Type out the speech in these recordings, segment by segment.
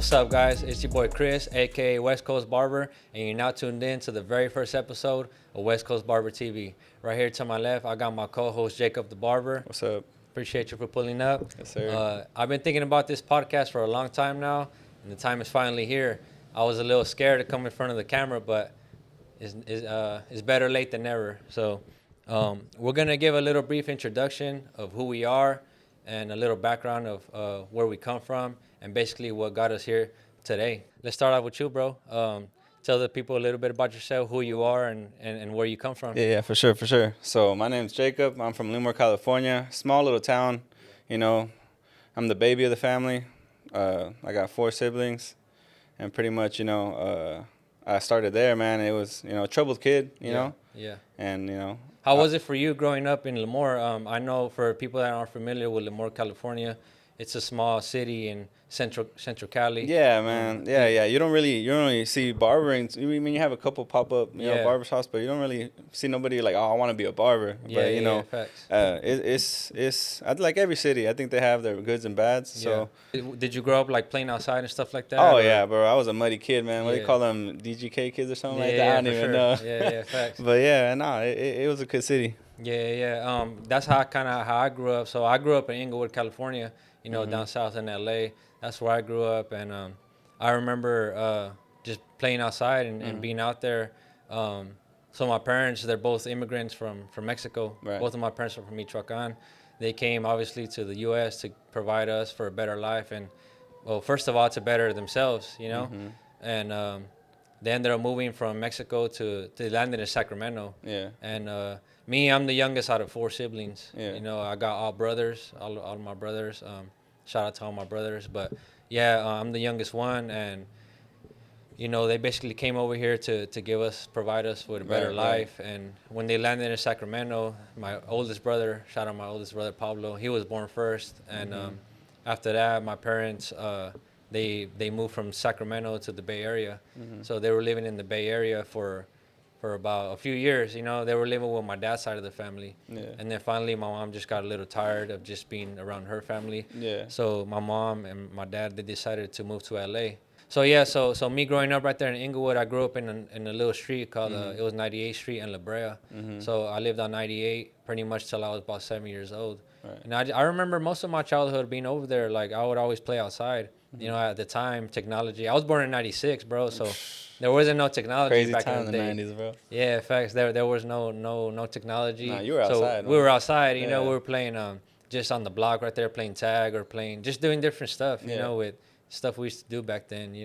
What's up, guys? It's your boy Chris, aka West Coast Barber, and you're now tuned in to the very first episode of West Coast Barber TV. Right here to my left, I got my co-host Jacob the Barber. What's up? Appreciate you for pulling up. Yes, sir. I've been thinking about this podcast for a long time now, and the time is finally here. I was a little scared to come in front of the camera, but it's better late than never. So we're gonna give a little brief introduction of who we are and a little background of where we come from and basically what got us here today. Let's start off with you, bro. Tell the people a little bit about yourself, who you are, and where you come from. Yeah, for sure. So my name's Jacob. I'm from Lemoore, California. Small little town. You know, I'm the baby of the family. I got 4 siblings, and pretty much, I started there, man. It was, a troubled kid, you know. Yeah. And How was it for you growing up in Lemoore? I know for people that aren't familiar with Lemoore, California, it's a small city in Central Cali. Yeah, man. Yeah. You don't really see barbering. I mean, you have a couple pop up, barber shops, but you don't really see nobody like, oh, I want to be a barber. Yeah, But facts. it's I like every city. I think they have their goods and bads. So. Did you grow up like playing outside and stuff like that? Oh yeah, bro. I was a muddy kid, man. What do you call them? DGK kids or something like that? I don't even know. Yeah, facts. But yeah, it was a good city. Yeah. That's how I grew up. So I grew up in Inglewood, California. Down south in LA. That's where I grew up, and I remember just playing outside and being out there. So my parents, they're both immigrants from Mexico. Right. Both of my parents are from Michoacan. They came obviously to the U.S. to provide us for a better life, and well, first of all, to better themselves, and they ended up moving from Mexico to landed in Sacramento. Yeah. And me, I'm the youngest out of 4 siblings. Yeah. I got all brothers, all of my brothers. Shout out to all my brothers. But yeah, I'm the youngest one, and they basically came over here to provide us with a better life. And when they landed in Sacramento, my oldest brother, shout out my oldest brother Pablo, he was born first. And after that, my parents, they moved from Sacramento to the Bay Area. So they were living in the Bay Area for about a few years. They were living with my dad's side of the family. Yeah. And then finally my mom just got a little tired of just being around her family. Yeah. So my mom and my dad, they decided to move to LA. So yeah, so me growing up right there in Inglewood, I grew up in a little street called it was 98th Street in La Brea. So I lived on 98 pretty much till I was about 7 years old. Right. And I remember most of my childhood being over there. Like I would always play outside. At the time, technology. I was born in 96, bro. So there wasn't no technology Crazy back time in the day. 90s, bro. Yeah, facts. There was no technology. Nah, you were outside. So we were outside. We Yeah. were playing just on the block right there, playing tag or just doing different stuff. With stuff we used to do back then.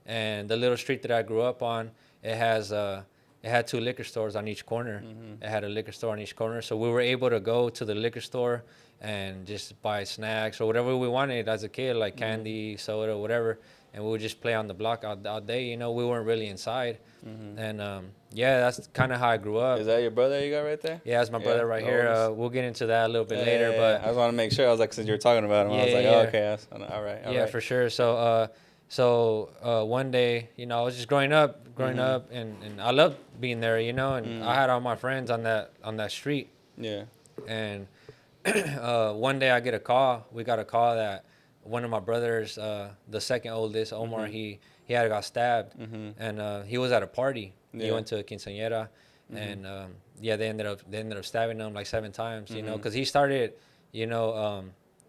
And the little street that I grew up on, it had 2 liquor stores on each corner. It had a liquor store on each corner, so we were able to go to the liquor store and just buy snacks or whatever we wanted as a kid, like candy, soda, whatever. And we would just play on the block all day. We weren't really inside. And that's kind of how I grew up. Is that your brother you got right there? Yeah, that's my brother right here. We'll get into that a little bit later. But I just want to make sure. I was like, since you were talking about him, I was like, oh, okay, all right. Yeah, for sure. So one day, I was just growing up, and I loved being there, and I had all my friends on that street. Yeah. And one day I get a call. We got a call that one of my brothers, the second oldest, Omar, he had got stabbed, and he was at a party. Yeah. He went to a quinceañera, and they ended up stabbing him like 7 times, because he started,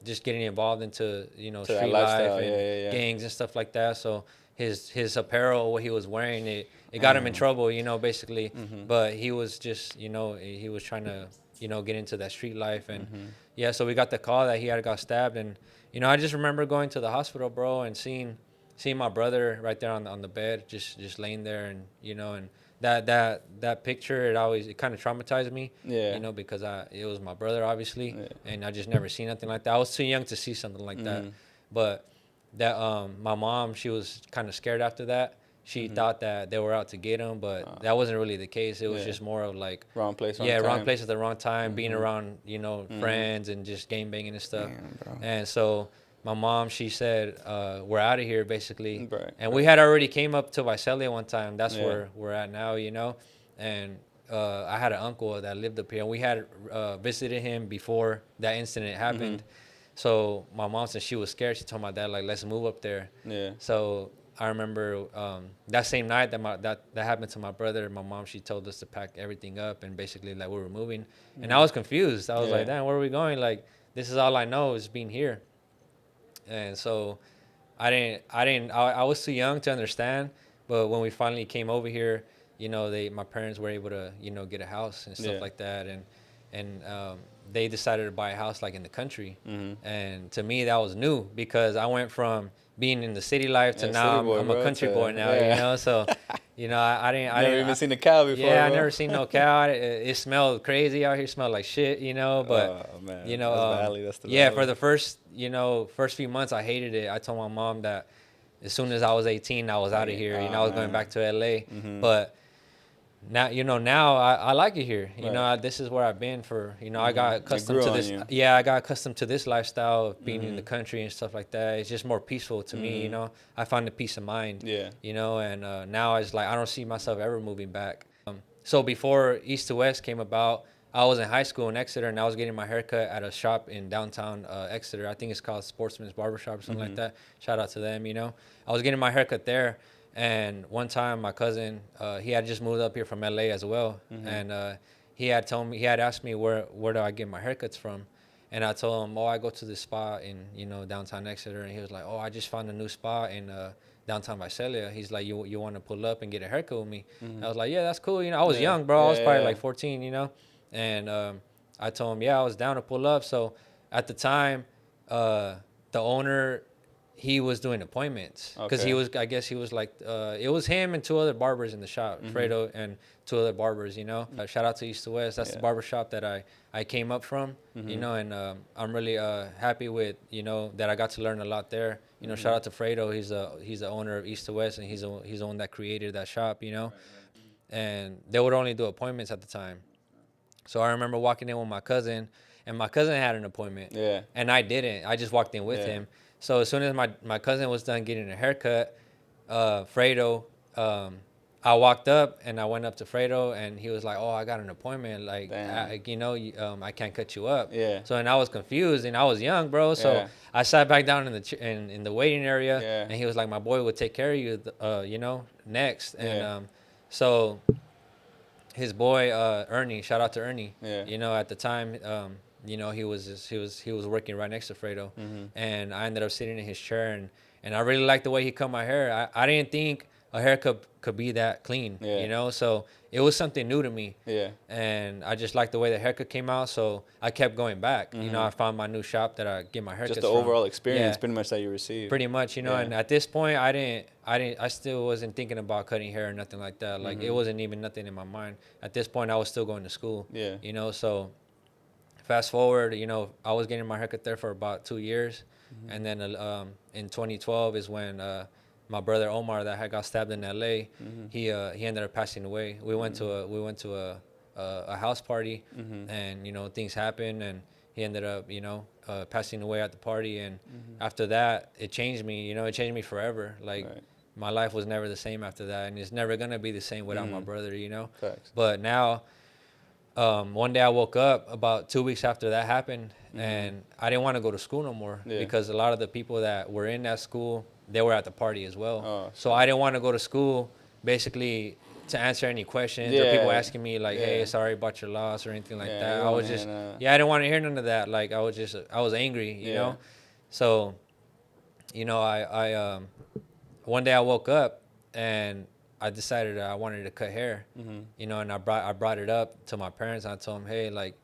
just getting involved into street life and gangs and stuff like that. So his apparel, what he was wearing, it got him in trouble, basically. But he was just he was trying to get into that street life. And so we got the call that he had got stabbed. And I just remember going to the hospital, bro, and seeing my brother right there on the bed, just laying there. And and that picture, it kind of traumatized me. Yeah. Because it was my brother, obviously. Yeah. And I just never seen nothing like that. I was too young to see something like that. But that my mom, she was kind of scared after that. She thought that they were out to get him, but that wasn't really the case. It was just more of like wrong place, wrong place at the wrong time, being around friends and just game banging and stuff. Damn, and so my mom, she said, we're out of here, basically. Right. And we had already came up to Visalia one time. That's where we're at now, And I had an uncle that lived up here, and we had visited him before that incident happened. So my mom, since she was scared, she told my dad, like, let's move up there. Yeah. So I remember that same night that happened to my brother, my mom, she told us to pack everything up and basically like we were moving. And I was confused. I was like, damn, where are we going? Like, this is all I know is being here. And so I was too young to understand. But when we finally came over here, you know, my parents were able to, you know, get a house and stuff like that. And they decided to buy a house like in the country. And to me, that was new because I went from being in the city life to now I'm a country boy now, you know. So, you know, I didn't even seen a cow before. Yeah, bro. I never seen no cow. It smelled crazy out here. Smelled like shit, you know. But you know, that's the yeah, valley. for the first few months, I hated it. I told my mom that as soon as I was 18, I was out of here. You know, I was going back to LA. But now, you know, now I like it here. You know, this is where I've been for, you know, I got accustomed to this. Yeah, I got accustomed to this lifestyle of being in the country and stuff like that. It's just more peaceful to me, you know. I found the peace of mind. Yeah. You know, and now it's like I don't see myself ever moving back. So before East to West came about, I was in high school in Exeter, and I was getting my haircut at a shop in downtown Exeter. I think it's called Sportsman's Barber Shop or something like that. Shout out to them, you know. I was getting my haircut there. And one time, my cousin, he had just moved up here from LA as well, and he had asked me where do I get my haircuts from, and I told him, I go to this spot in, you know, downtown Exeter, and he was like, I just found a new spot in downtown Visalia. He's like, you want to pull up and get a haircut with me? I was like, yeah, that's cool. You know, I was young, bro. I was probably like 14, you know, and I told him, I was down to pull up. So at the time, the owner, he was doing appointments because I guess he was like, it was him and two other barbers in the shop, Fredo and two other barbers, you know. Shout out to East to West. That's the barber shop that I came up from, you know, and I'm really happy with, you know, that I got to learn a lot there. You know, shout out to Fredo. He's the owner of East to West, and he's the one that created that shop, you know. And they would only do appointments at the time. So I remember walking in with my cousin, and my cousin had an appointment. Yeah. And I didn't. I just walked in with him. So as soon as my cousin was done getting a haircut, Fredo, I walked up and I went up to Fredo, and he was like, I got an appointment. Like, you know, I can't cut you up. Yeah. So, and I was confused, and I was young, bro. So I sat back down in the waiting area, and he was like, my boy would take care of you, you know, next. And so his boy, Ernie, shout out to Ernie. You know, at the time, you know, he was working right next to Fredo, and I ended up sitting in his chair, and I really liked the way he cut my hair. I didn't think a haircut could be that clean, you know, so it was something new to me. And I just liked the way the haircut came out, so I kept going back. You know, I found my new shop that I get my haircuts just the overall experience, pretty much, that you received. Pretty much, you know, and at this point, I still wasn't thinking about cutting hair or nothing like that. Like, it wasn't even nothing in my mind. At this point, I was still going to school. You know, so fast forward, you know, I was getting my haircut there for about 2 years, and then in 2012 is when my brother Omar that had got stabbed in LA, he ended up passing away. We went to a house party, and you know, things happened, and he ended up, you know, passing away at the party. And after that, it changed me. You know, it changed me forever. Like, my life was never the same after that, and it's never gonna be the same without my brother. You know. Facts. But now, one day I woke up about 2 weeks after that happened, and I didn't want to go to school no more because a lot of the people that were in that school, they were at the party as well. So I didn't want to go to school, basically, to answer any questions or people asking me like, hey, sorry about your loss or anything like that. I was just, I didn't want to hear none of that. Like, I was angry, you know? So, you know, I one day I woke up and I decided I wanted to cut hair, you know, and I brought it up to my parents, and I told them, hey, like,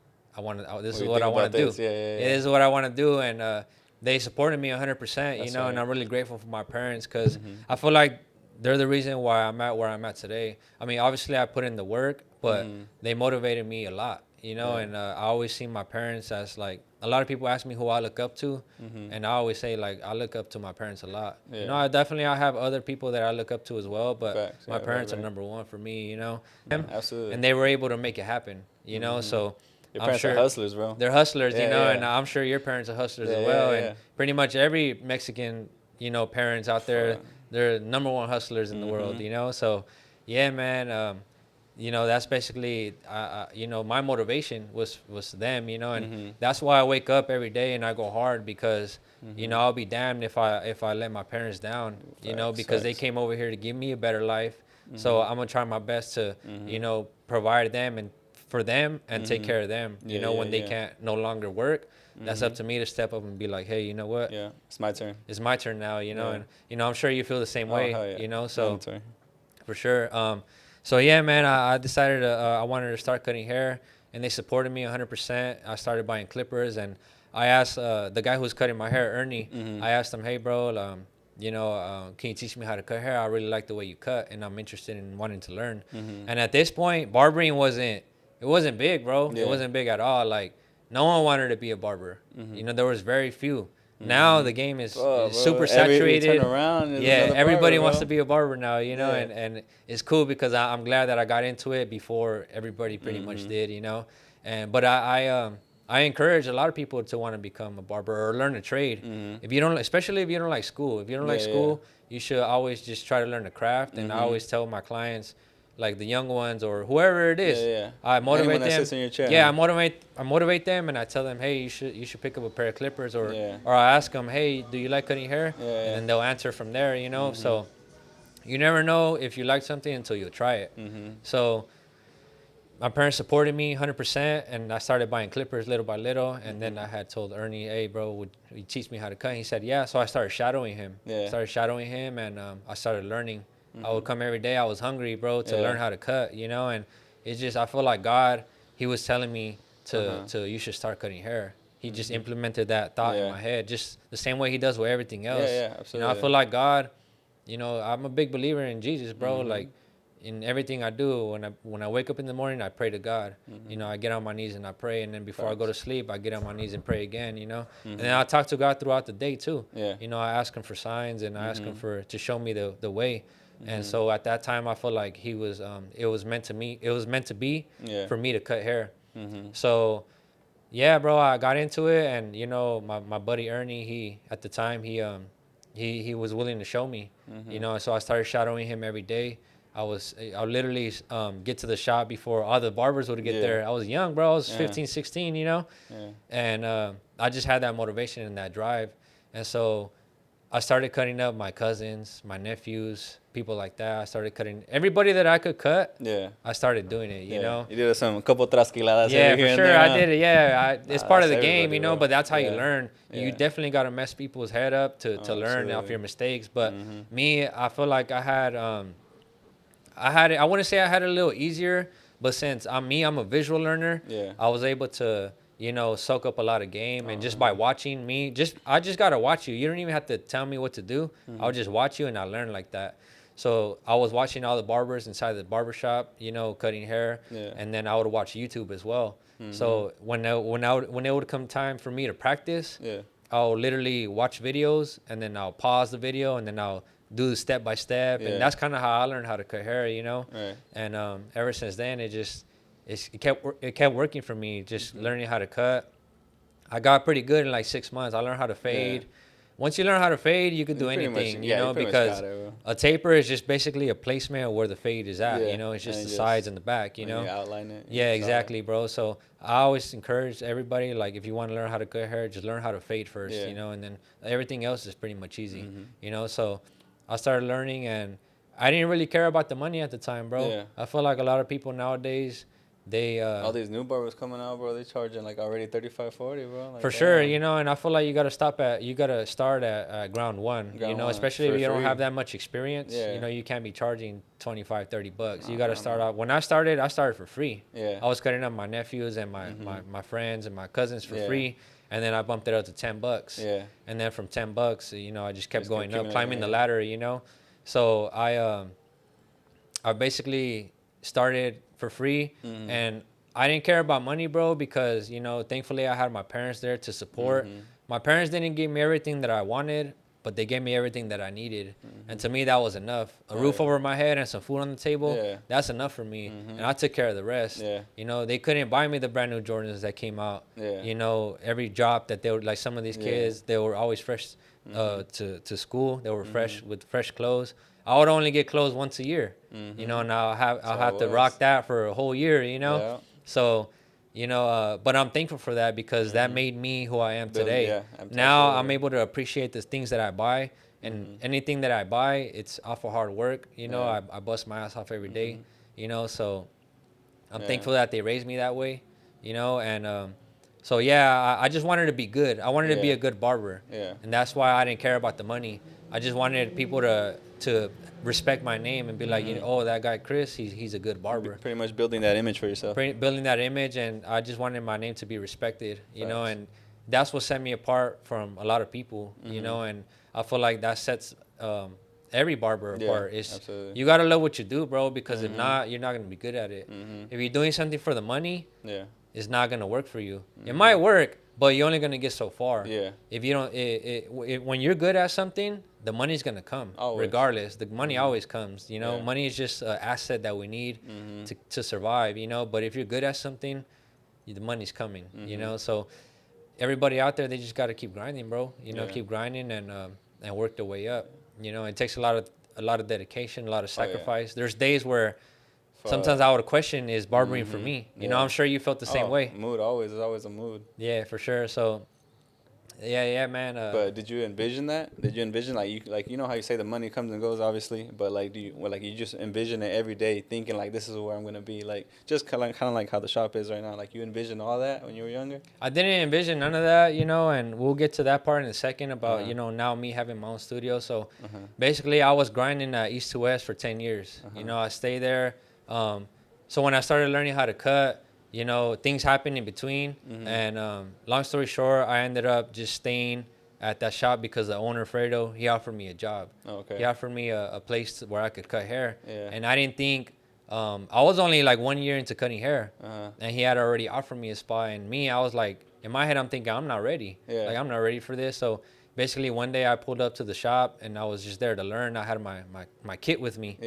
this is what I want to do. This is what I want to do. And they supported me 100%, you know, and I'm really grateful for my parents because I feel like they're the reason why I'm at where I'm at today. I mean, obviously I put in the work, but they motivated me a lot, you know, and I always see my parents as like, a lot of people ask me who I look up to, and I always say, like, I look up to my parents a lot. You know, I have other people that I look up to as well, but my parents are number one for me, you know. Absolutely. And they were able to make it happen, you know, so your parents are hustlers, bro. They're hustlers, you know, and I'm sure your parents are hustlers as well. And pretty much every Mexican, you know, parents out there, they're number one hustlers in the world, you know. So, yeah, man, that's basically, my motivation was them, and that's why I wake up every day and I go hard because, I'll be damned if I let my parents down, because they came over here to give me a better life. So I'm gonna try my best to, provide them and for them and take care of them. When they can't no longer work, that's up to me to step up and be like, hey, you know what? Yeah, it's my turn. It's my turn now, and I'm sure you feel the same way, So for sure. So yeah, man, I decided I wanted to start cutting hair, and they supported me 100%. I started buying clippers, and I asked the guy who was cutting my hair, Ernie. I asked him, hey, bro, can you teach me how to cut hair? I really like the way you cut, and I'm interested in wanting to learn. And at this point, barbering wasn't big, bro. Yeah. It wasn't big at all. Like, no one wanted to be a barber. There was very few. Now the game is super saturated. Turn around, everybody barber, wants to be a barber now, and it's cool because I'm glad that I got into it before everybody pretty much did, but I encourage a lot of people to want to become a barber or learn a trade. Especially if you don't like school. If you don't like school, you should always just try to learn a craft. And I always tell my clients, like the young ones or whoever it is, I motivate them. I motivate them, and I tell them, hey, you should pick up a pair of clippers, or I ask them, hey, do you like cutting hair? And then they'll answer from there, So you never know if you like something until you try it. So my parents supported me 100%, and I started buying clippers little by little. And then I had told Ernie, hey, bro, would you teach me how to cut? And he said, yeah. So I started shadowing him. And I started learning. I would come every day. I was hungry, bro, to learn how to cut, and it's just, I feel like God, he was telling me to you should start cutting hair. He just implemented that thought in my head, just the same way he does with everything else. Absolutely. I feel like God, I'm a big believer in Jesus, bro. Like, in everything I do, when I wake up in the morning, I pray to God. I get on my knees and I pray, and then before I go to sleep, I get on my knees and pray again. And then I talk to God throughout the day too. I ask him for signs, and I ask him to show me the way. And so at that time, I felt like he was it was meant to be for me to cut hair. So yeah, bro, I got into it, and my buddy Ernie, he at the time he was willing to show me. So I started shadowing him every day. I literally get to the shop before all the barbers would get there. I was young, bro. I was 15, 16, and I just had that motivation and that drive. And so I started cutting up my cousins, my nephews, people like that. I started cutting everybody that I could cut. I started doing it, you know. You did a couple trasquiladas. Yeah, for sure. I did it. It's part of the game, but that's how you learn. You definitely got to mess people's head up to learn off your mistakes. But me, I feel like I wouldn't say I had it a little easier, but since I'm a visual learner, I was able to, soak up a lot of game. And just by watching me, I just got to watch you. You don't even have to tell me what to do. I'll just watch you, and I learn like that. So I was watching all the barbers inside the barbershop, cutting hair. And then I would watch YouTube as well. So when it would come time for me to practice, I'll literally watch videos, and then I'll pause the video, and then I'll do the step by step. And that's kind of how I learned how to cut hair, And ever since then, it kept working for me, just learning how to cut. I got pretty good in like 6 months. I learned how to fade. Once you learn how to fade, you can do anything, because a taper is just basically a placement of where the fade is at, it's just the sides and the back, You outline it. Yeah, exactly, bro. So I always encourage everybody, like, if you want to learn how to cut hair, just learn how to fade first, and then everything else is pretty much easy, So I started learning, and I didn't really care about the money at the time, bro. I feel like a lot of people nowadays, they all these new barbers coming out, bro, they charging like already 35, 40, bro. Like, for sure, and I feel like you got to start at ground one, especially if you don't have that much experience. You can't be charging $25, $30. You got to start out. When I started for free. I was cutting up my nephews and my friends and my cousins for free. And then I bumped it up to $10. And then from $10, I just kept going up, climbing the ladder, So I basically started for free, and I didn't care about money, bro, because thankfully I had my parents there to support. My parents didn't give me everything that I wanted, but they gave me everything that I needed. And to me, that was enough. A roof over my head and some food on the table, that's enough for me. And I took care of the rest. They couldn't buy me the brand new Jordans that came out. Every drop that they were, like, some of these kids, they were always fresh to school. They were fresh with fresh clothes. I would only get clothes once a year, Mm-hmm. you know, and I'll have to rock that for a whole year, you know. Yeah. So, you know, but I'm thankful for that because that made me who I am today. Yeah, now absolutely. I'm able to appreciate the things that I buy, and anything that I buy, it's off of hard work. You know, I bust my ass off every day, you know, so I'm thankful that they raised me that way, you know, and so yeah, I just wanted to be good. I wanted to be a good barber, and that's why I didn't care about the money. I just wanted people to respect my name and be like, you know, oh, that guy Chris, he's a good barber. Pretty much building that image for yourself. Building that image, and I just wanted my name to be respected, you know, and that's what set me apart from a lot of people, you know, and I feel like that sets every barber apart. Is you gotta love what you do, bro, because if not, you're not gonna be good at it. If you're doing something for the money, it's not gonna work for you. It might work, but you're only gonna get so far. If you don't, when you're good at something, the money's gonna come regardless. The money always comes. You know, money is just an asset that we need to survive. You know, but if you're good at something, the money's coming. You know, so everybody out there, they just gotta keep grinding, bro. You know, keep grinding and work their way up. You know, it takes a lot of dedication, a lot of sacrifice. There's days where sometimes I would question, is barbering for me? You know, I'm sure you felt the same way. Mood always is always a mood. Yeah, for sure. So, yeah, man. But did you envision that? Did you envision you know how you say the money comes and goes, obviously, but like you just envision it every day, thinking like this is where I'm gonna be, like just kind of like how the shop is right now. Like you envisioned all that when you were younger. I didn't envision none of that, you know, and we'll get to that part in a second about you know, now me having my own studio. So basically, I was grinding East to West for 10 years. You know, I stayed there. So when I started learning how to cut, you know, things happened in between. And long story short, I ended up just staying at that shop because the owner, Fredo, he offered me a job. He offered me a place where I could cut hair. And I didn't think, I was only like 1 year into cutting hair. And he had already offered me a spot. And me, I was like, in my head, I'm thinking, I'm not ready. Like, I'm not ready for this. So basically, one day I pulled up to the shop and I was just there to learn. I had my kit with me.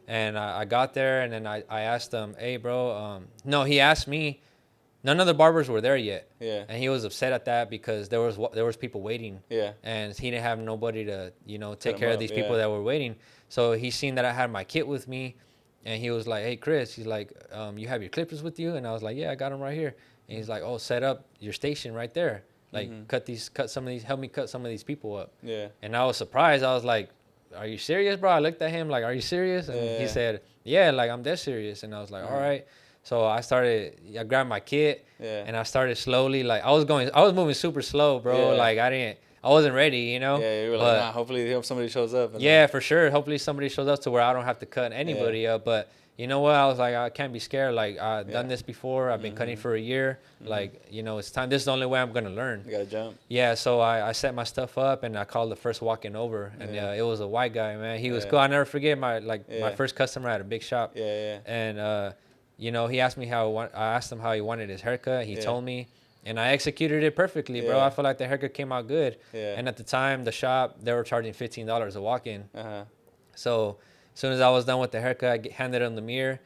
And I got there, and then I asked him, hey, bro. No, he asked me. None of the barbers were there yet. And he was upset at that because there was people waiting. And he didn't have nobody to, you know, take care of these people that were waiting. So he seen that I had my kit with me, and he was like, hey, Chris, he's like, you have your clippers with you? And I was like, yeah, I got them right here. And he's like, oh, set up your station right there. Like, cut some of these, help me cut some of these people up. And I was surprised. I was like, are you serious, bro? I looked at him like, are you serious? And he said, yeah, like, I'm dead serious. And I was like, all right. So I grabbed my kit and I started slowly. Like, I was moving super slow, bro. Like, I wasn't ready, you know? Yeah, you were like, nah, hopefully somebody shows up. Yeah, for sure. Hopefully somebody shows up to where I don't have to cut anybody up. But you know what? I was like, I can't be scared. Like, I've done this before. I've been cutting for a year. Like, you know, it's time. This is the only way I'm going to learn. You got to jump. Yeah, so I set my stuff up, and I called the first walk-in over. And it was a white guy, man. He was cool. I'll never forget my first customer at a big shop. And, you know, he asked me I asked him how he wanted his haircut. He told me. And I executed it perfectly, bro. I feel like the haircut came out good. And at the time, the shop, they were charging $15 a walk-in. So as soon as I was done with the haircut, I handed him the mirror.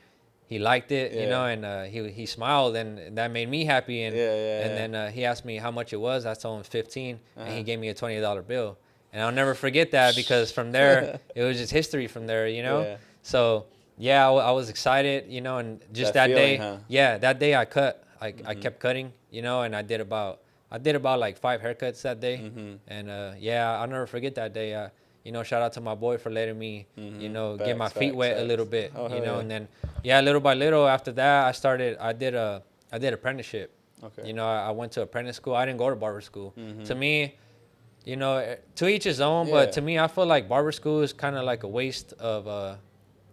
He liked it, you know, and he smiled, and that made me happy. And then he asked me how much it was. I told him 15, and he gave me a $20 bill. And I'll never forget that because from there, it was just history from there, you know. So yeah, I was excited, you know, and just that feeling, day, that day I cut. I kept cutting, you know, and I did about like 5 haircuts that day. And I'll never forget that day. You know, shout out to my boy for letting me, you know, get my feet wet a little bit, you know, and then little by little after that, I did apprenticeship. You know, I went to apprentice school. I didn't go to barber school. To me, you know, to each his own, but to me, I feel like barber school is kind of like a waste of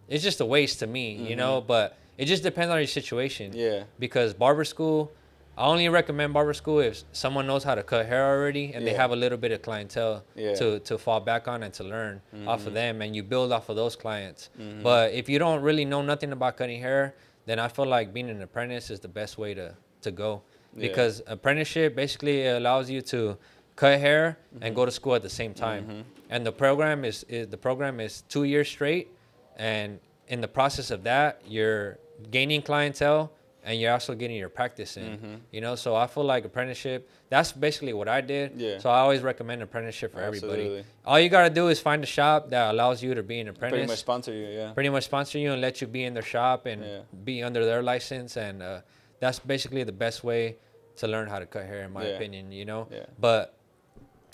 it's just a waste to me, you know, but it just depends on your situation. Because barber school, I only recommend barber school if someone knows how to cut hair already and they have a little bit of clientele to fall back on and to learn off of them, and you build off of those clients. But if you don't really know nothing about cutting hair, then I feel like being an apprentice is the best way to go. Because apprenticeship basically allows you to cut hair and go to school at the same time. And the program is 2 years straight, and in the process of that, you're gaining clientele and you're also getting your practice in. You know, so I feel like apprenticeship, that's basically what I did. Yeah. So I always recommend apprenticeship for Absolutely. everybody. All you got to do is find a shop that allows you to be an apprentice. Pretty much sponsor you, yeah. Pretty much sponsor you and let you be in their shop and be under their license. And that's basically the best way to learn how to cut hair, in my opinion, you know. Yeah. But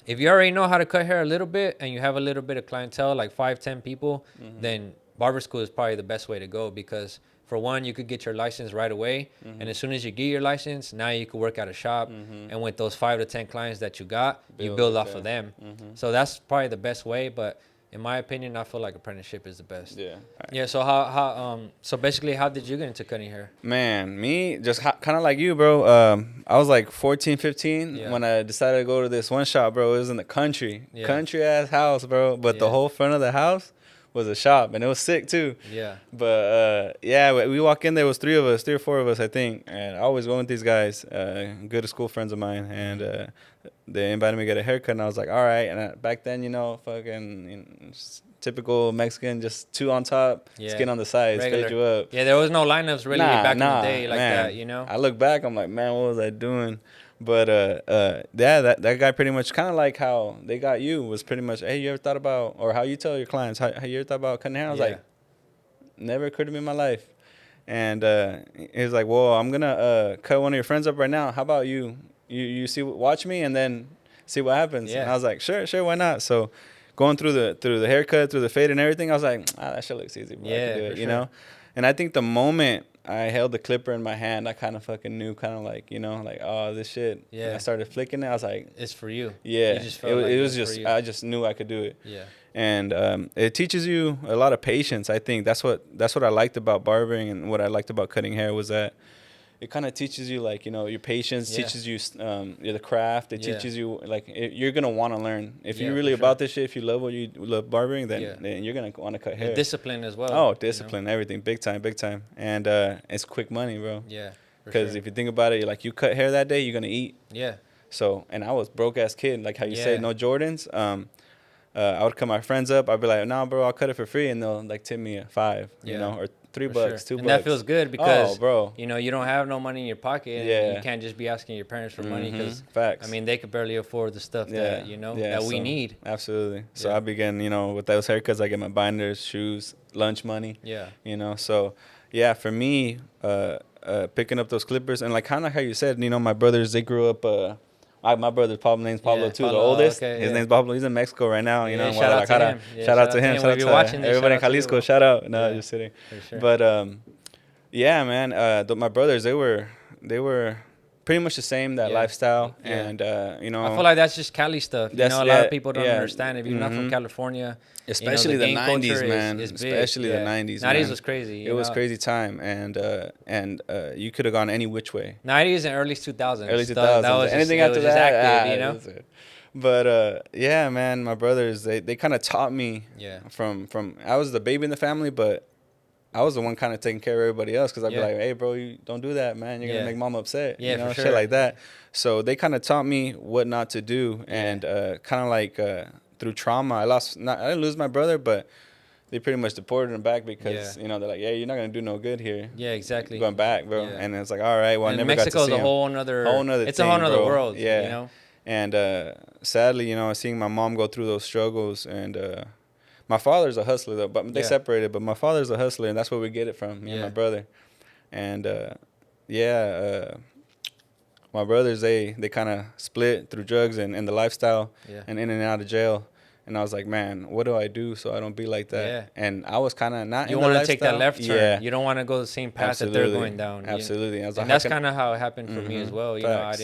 if you already know how to cut hair a little bit and you have a little bit of clientele, like 5-10 people, then barber school is probably the best way to go, because for one, you could get your license right away, and as soon as you get your license, now you could work at a shop, and with those 5 to 10 clients that you got, you build off of them. So that's probably the best way. But in my opinion, I feel like apprenticeship is the best. Yeah. Yeah. So so basically, how did you get into cutting hair? Man, me just kind of like you, bro. I was like 14, 15 when I decided to go to this one shop, bro. It was in the country ass house, bro. But the whole front of the house was a shop, and it was sick too. Yeah. But we walk in there. Was 3 or 4 of us, I think. And I always go with these guys, good school friends of mine, and they invited me to get a haircut, and I was like, all right. And back then, fucking typical Mexican, just 2 on top, skin on the sides, fade you up. Yeah, there was no lineups really back in the day like that, I look back, I'm like, man, what was I doing? But that guy pretty much kind of like how they got you was pretty much, hey, you ever thought about, or how you tell your clients, how you ever thought about cutting hair? I was like, never occurred to me in my life. And he was like, well, I'm gonna cut one of your friends up right now. How about you see, watch me, and then see what happens. And I was like, sure, why not? So going through the haircut, through the fade and everything, I was like, that shit looks easy, bro. I can do it, you know? And I think the moment I held the clipper in my hand, I kind of fucking knew, kind of like, like, oh, this shit. Yeah. And I started flicking it. I was like, it's for you. Yeah. You just felt it was just, I just knew I could do it. Yeah. And it teaches you a lot of patience. I think that's what I liked about barbering, and what I liked about cutting hair was that it kind of teaches you, like, your patience, teaches you the craft. It teaches you, like, you're going to want to learn. If you're really about this shit, if you love what you love barbering, then you're going to want to cut hair. Discipline as well. Oh, discipline, everything. Big time. And it's quick money, bro. Yeah. Because if you think about it, like, you cut hair that day, you're going to eat. Yeah. So, and I was broke-ass kid. Like how you say, no Jordans. I would cut my friends up. I'd be like, nah, bro, I'll cut it for free. And they'll, like, tip me a $5, or $3, $2. And that feels good because, you don't have no money in your pocket. And you can't just be asking your parents for money because, I mean, they could barely afford the stuff that, that we need. Absolutely. So I began, with those haircuts, I get my binders, shoes, lunch money. Yeah. So, yeah, for me, picking up those clippers, and like kind of how you said, my brothers, they grew up, my brother's name's Pablo too, the oldest. Okay, his name's Pablo. He's in Mexico right now. Shout out to him. Shout out to him. Shout out to watching everybody in Jalisco. Shout out. No, just kidding. Sure. But yeah, man. My brothers, they were pretty much the same, that lifestyle, and I feel like that's just Cali stuff. A lot of people don't understand. If you're not from California, especially the 90s, man. Especially the 90s. 90s was crazy. It was crazy time, and you could have gone any which way. 90s and early 2000s. Early 2000s. That was anything after that, active, But yeah, man, my brothers, they kind of taught me. Yeah. From I was the baby in the family, but I was the one kind of taking care of everybody else, because I'd be like, hey, bro, you don't do that, man. You're going to make mom upset. Yeah, for sure. Shit like that. So they kind of taught me what not to do. And kind of like through trauma, I didn't lose my brother, but they pretty much deported him back because, they're like, yeah, you're not going to do no good here. Yeah, exactly. Going back, bro. Yeah. And it's like, all right, well, I never Mexico's got to see him. Mexico's a whole nother it's thing, a whole nother bro. world, Yeah. And sadly, seeing my mom go through those struggles, and my father's a hustler, though, but they separated. But my father's a hustler, and that's where we get it from, me and my brother. And, my brothers, they kind of split through drugs and the lifestyle and in and out of jail. And I was like, man, what do I do so I don't be like that? Yeah. And I was kind of not in the lifestyle. You want to take that left turn. Yeah. You don't want to go the same path that they're going down. Absolutely. And that's kind of how it happened for me as well. I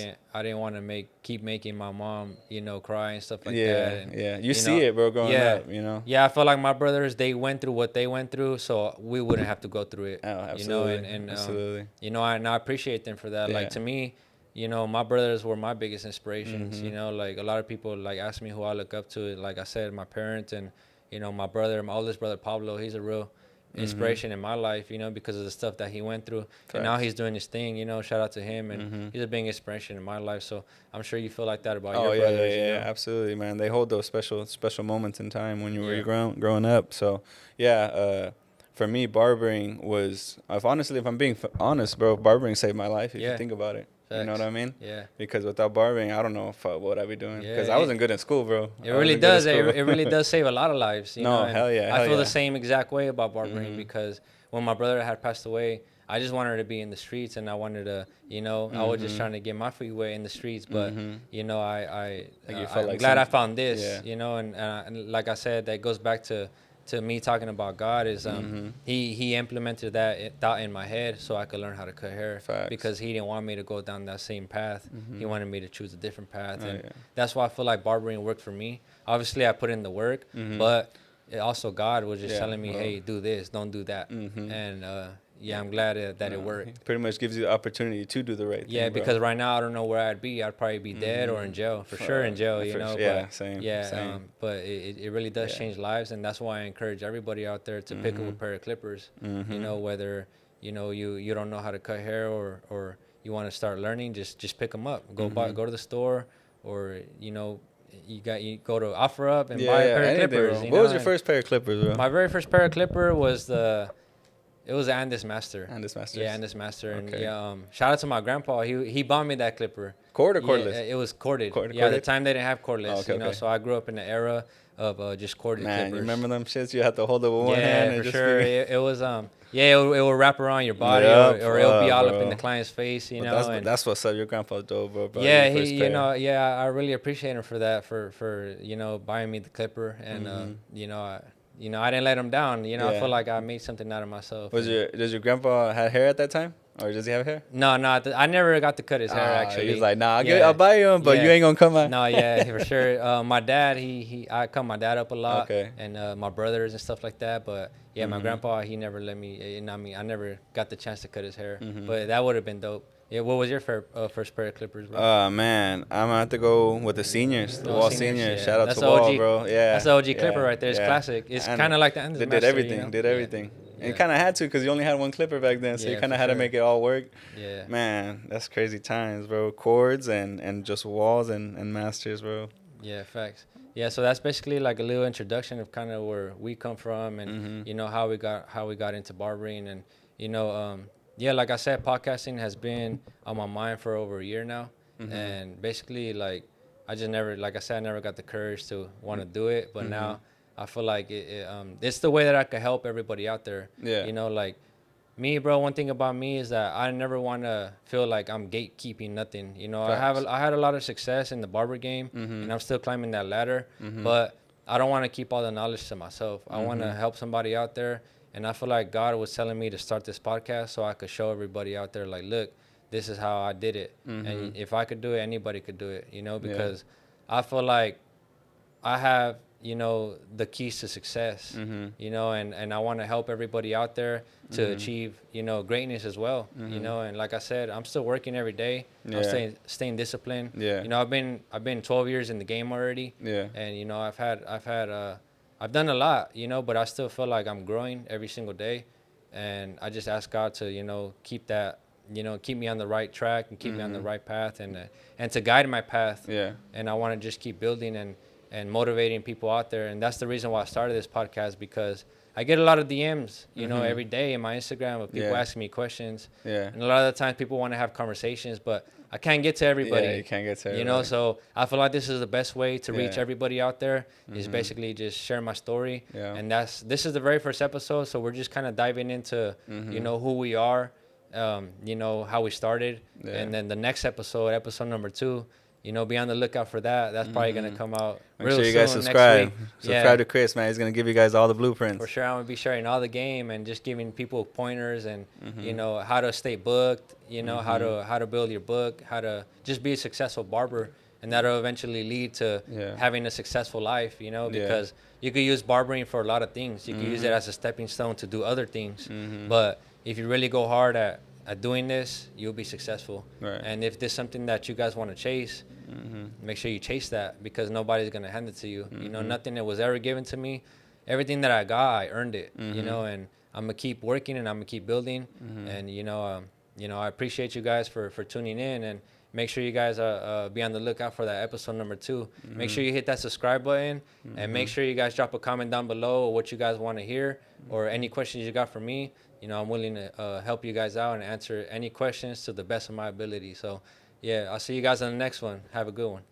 didn't want to keep making my mom, cry and stuff like that. And, you see it, bro, growing up, Yeah, I felt like my brothers, they went through what they went through, so we wouldn't have to go through it. Oh, absolutely. Absolutely. And I appreciate them for that. Yeah. Like, to me, my brothers were my biggest inspirations. Like, a lot of people like ask me who I look up to. Like I said, my parents, and my brother, my oldest brother Pablo. He's a real inspiration in my life. Because of the stuff that he went through. Correct. And now he's doing his thing. Shout out to him, and he's a big inspiration in my life. So I'm sure you feel like that about your brothers. Yeah, absolutely, man. They hold those special moments in time when you were growing up. So yeah, for me, barbering was, if I'm being honest, bro, barbering saved my life if you think about it. Facts. You know what I mean? Yeah. Because without barbering, I don't know what I'd be doing. Because I wasn't good in school, bro. It really does. It really does save a lot of lives. You know? Hell yeah. I feel the same exact way about barbering because when my brother had passed away, I just wanted to be in the streets, and I wanted to, you know, I was just trying to get my feet wet in the streets. But you know, I'm glad I found this. You know, and like I said, that goes back to me talking about God is he implemented that thought in my head so I could learn how to cut hair. Facts. Because he didn't want me to go down that same path. He wanted me to choose a different path, and that's why I feel like barbering worked for me. Obviously, I put in the work, but also God was just telling me, hey, do this, don't do that, and I'm glad that it worked. It pretty much gives you the opportunity to do the right thing. Yeah, because right now I don't know where I'd be. I'd probably be dead or in jail. For sure in jail, you know. Yeah, same. But it really does change lives, and that's why I encourage everybody out there to pick up a pair of clippers. You know, whether you know you don't know how to cut hair or you want to start learning, just pick them up. Go to the store, or you know. You go to OfferUp and buy a pair of clippers. What was your first pair of clippers, bro? My very first pair of clipper was it was an Andis Master. Andis Master. Yeah, Andis Master. Okay. And shout out to my grandpa. He bought me that clipper. Cord or cordless? Yeah, it was corded. At the time they didn't have cordless. Okay. So I grew up in the era of just corded clippers. You remember them shits? You had to hold it with one hand. Yeah, for sure. It was it will wrap around your body or it'll be all up in the client's face. You know. That's what's up. Your grandpa's dope, bro. Yeah, I really appreciate him for that for you know buying me the clipper and you know, I didn't let him down. You know, I feel like I made something out of myself. Does your grandpa have hair at that time? Or does he have hair? No, I never got to cut his hair, actually. He was like, nah, I'll buy you him, but you ain't going to come out. No, for sure. My dad, I cut my dad up a lot. Okay. And my brothers and stuff like that. But, my grandpa, he never let me, I never got the chance to cut his hair. But that would have been dope. Yeah, what was your first pair of clippers, bro? Man, I'm gonna have to go with the seniors, the Wall seniors. Yeah. Shout out to Wall, bro. Yeah, that's the OG clipper right there. It's classic. It's kind of like the Andis Master. They did everything. And you kind of had to because you only had one clipper back then, so you kind of had to make it all work. Yeah. Man, that's crazy times, bro. Cords and just Walls and Masters, bro. Yeah, facts. Yeah, so that's basically like a little introduction of kind of where we come from and you know how we got into barbering and you know like I said, podcasting has been on my mind for over a year now. And basically, like, I just never, like I said, I never got the courage to want to do it. But now I feel like it's the way that I could help everybody out there. Yeah. You know, like, me, bro, one thing about me is that I never want to feel like I'm gatekeeping nothing. You know, I had a lot of success in the barber game, and I'm still climbing that ladder. But I don't want to keep all the knowledge to myself. I want to help somebody out there. And I feel like God was telling me to start this podcast so I could show everybody out there, like, look, this is how I did it. And if I could do it, anybody could do it, you know, because I feel like I have, you know, the keys to success, you know, and I want to help everybody out there to achieve, you know, greatness as well, you know. And like I said, I'm still working every day. I'm staying disciplined. Yeah. You know, I've been 12 years in the game already. Yeah. And, you know, I've done a lot, you know, but I still feel like I'm growing every single day. And I just ask God to, you know, keep that, you know, keep me on the right track and keep me on the right path and to guide my path. Yeah. And I want to just keep building and motivating people out there. And that's the reason why I started this podcast, because I get a lot of DMs, you know, every day in my Instagram of people asking me questions. Yeah. And a lot of the times people want to have conversations, but I can't get to everybody. Yeah, you can't get to everybody. You know, so I feel like this is the best way to reach everybody out there is basically just share my story. Yeah. And this is the very first episode, so we're just kind of diving into, you know, who we are, you know, how we started. Yeah. And then the next episode number 2, you know, be on the lookout for that. That's probably going to come out real soon. Make sure you guys subscribe. Subscribe to Chris, man. He's going to give you guys all the blueprints. For sure. I'm going to be sharing all the game and just giving people pointers and, you know, how to stay booked, you know, how to build your book, how to just be a successful barber. And that'll eventually lead to having a successful life, you know, because you could use barbering for a lot of things. You could use it as a stepping stone to do other things. But if you really go hard at doing this, you'll be successful. Right. And if there's something that you guys want to chase, make sure you chase that, because nobody's going to hand it to you. You know, nothing that was ever given to me, everything that I got, I earned it, you know, and I'm going to keep working and I'm going to keep building. And, you know, I appreciate you guys for tuning in. make sure you guys be on the lookout for that episode number 2. Make sure you hit that subscribe button, and make sure you guys drop a comment down below what you guys want to hear or any questions you got for me. You know, I'm willing to help you guys out and answer any questions to the best of my ability. So, yeah, I'll see you guys on the next one. Have a good one.